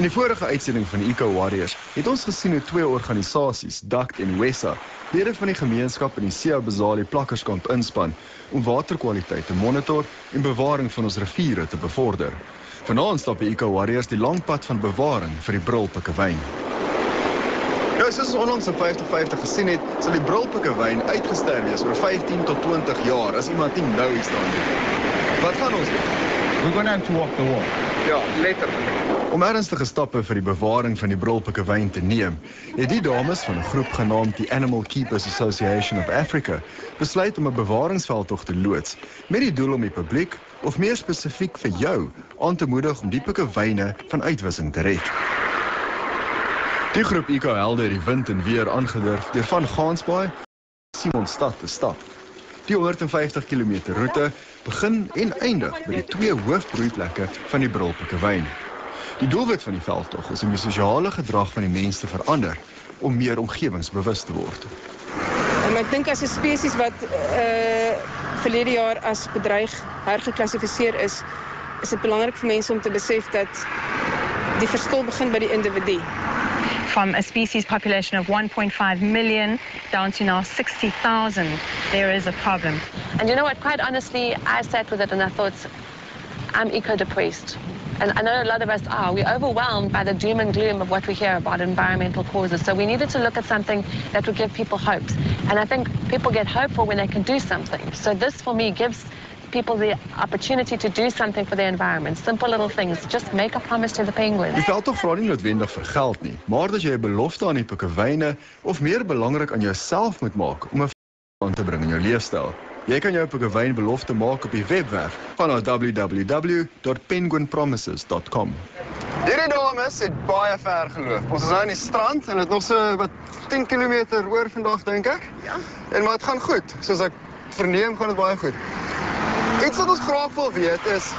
In die vorige uitsending van Eco Warriors het ons gesien hoe twee organisasies, DACT en WESA, lede van die gemeenskap in die Siya-Bazali plakkerskamp inspan om waterkwaliteit te monitor en bewaring van ons riviere te bevorder. Vanaand stap die Eco Warriors die lang pad van bewaring vir die Brilpikkewyn. Nou, soos ons onlangs op 50-50 gesien het, sal die Brilpikkewyn uitgesterf wees oor 15 tot 20 jaar as iemand nie nou iets daaraan doen. Wat gaan ons doen? We're going to have to walk the walk. Ja, letterlik. Om ernstige stappe vir die bewaring van die Brilpikkewyn te neem, het die dames van 'n groep genaamd die Animal Keepers Association of Africa besluit om 'n bewaringsveldtog te loods met die doel om die publiek, of meer spesifiek vir jou, aan te moedig om die pikkewyne van uitwissing te red. Die groep eco-helde het die wind en weer aangedurf deur van Gansbaai Simonstad te stap. Die 150 km roete begin en eindig by die twee hoofbroeiplekke van die Brilpikkewyn. Die doelwit van die veldtog is om die sosiale gedrag van die mens te verander om meer omgewingsbewus te word. Ek dink as 'n spesies wat verlede jaar as bedreig hergeklassifiseer is dit belangrik vir mense om te besef dat die verskil begin by die individu. From a species population of 1.5 million down to now 60,000, there is a problem. And you know what, quite honestly, I sat with it and I thought, I'm eco-depressed. And I know a lot of us are. We're overwhelmed by the doom and gloom of what we hear about environmental causes. So we needed to look at something that would give people hope. And I think people get hopeful when they can do something. So this, for me, gives people the opportunity to do something for the environment. Simple little things. Just make a promise to the penguins. Die veldtog vra nie noodwendig vir geld nie, maar dat jy 'n belofte aan die pikkewyne of meer belangrik aan jouself moet maak om 'n aan te bring in jou leefstyl. Jy kan jou pikkewyn belofte maak op die webwerf van www.penguinpromises.com. Hierdie dames het baie ver geloop. Ons is nou in die strand en het nog so wat 10 km oor vandag, dink ek. Ja. En maar dit gaan goed. Soos ek verneem, gaan dit baie goed. Iets wat ons graag wil weet is,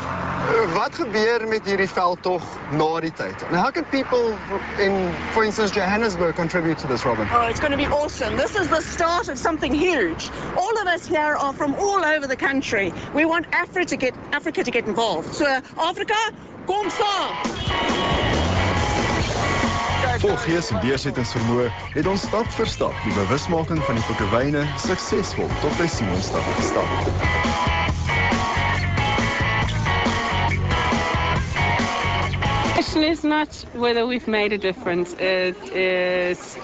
wat gebeur met hierdie veldtog na die tyd? And how can people in, for instance, Johannesburg contribute to this, Robin? Oh, it's going to be awesome. This is the start of something huge. All of us here are from all over the country. We want Africa to get involved. So, Afrika, kom saam! Vol gees en deursettingsvermoë het ons stap vir stap die bewusmaking van die pikkewyne suksesvol tot by Simonstad gestap. It's not whether we've made a difference, it is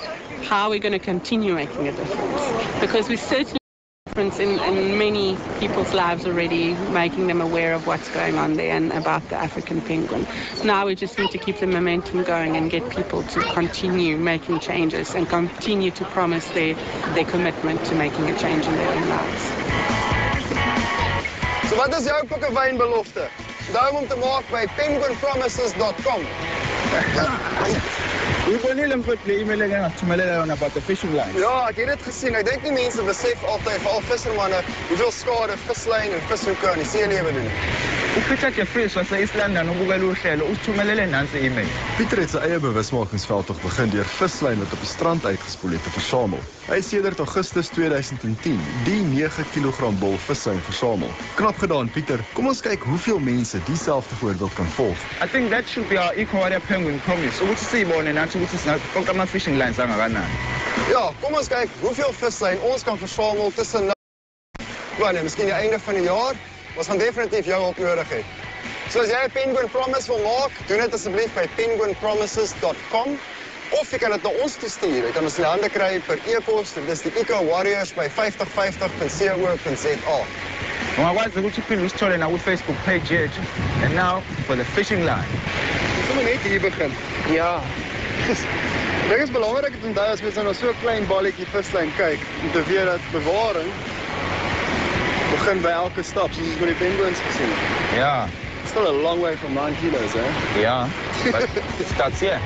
how we're going to continue making a difference. Because we certainly make a difference in many people's lives already, making them aware of what's going on there and about the African penguin. Now we just need to keep the momentum going and get people to continue making changes and continue to promise their commitment to making a change in their own lives. So wat is jou pikkewynbelofte? Onthou om te maak by penguinpromises.com. We wil nie limp die e-mail gaan tumelela about the fishing lines. Ja, ek het dit gesien. Ek dink nie mense besef altyd, veral vissermanne, hoeveel skade vislyn en vishoeke aan die seelewe doen. Ukhetha Jeffries was eIslanda nobukela uhlelo uthumelele nansi e-mail. Pieter het sy eie bewusmakingsveldtog begin deur vislyn wat op die strand uitgespoel het te versamel. Hy het sedert Augustus 2010 die 9 kg bol vislyn versamel. Knap gedaan, Pieter. Kom ons kyk hoeveel mense dieselfde voorbeeld kan volg. I think that should be our Eco-Warrior Penguin promise. Ukuthi sibone nathi ukuthi konke ama-fishing lines angakanani. Ja, kom ons kyk hoeveel vislyn ons kan versamel tussen nou en miskien die einde van die jaar. Ons gaan definitief jou hulp nodig hê. So as jy 'n Penguin Promise wil maak, doen dit asseblief by penguinpromises.com of jy kan dit na ons toe stuur. Jy kan ons in die hande kry per e-pos. Dit is die Eco Warriors by 5050.co.za. Ungakwazi ukuthi uphinde usithole na ku-Facebook page yethu. And now for the fishing line. Ons moet net hier begin. Ja. Dit is belangrik om onthou as mens na so 'n klein balletjie vislyn kyk, om te weet dat bewaring begin by elke stap, soos ons met die penguins gesien het. Ja. Still a long way from 9 kilos, eh? Ja. But it starts here.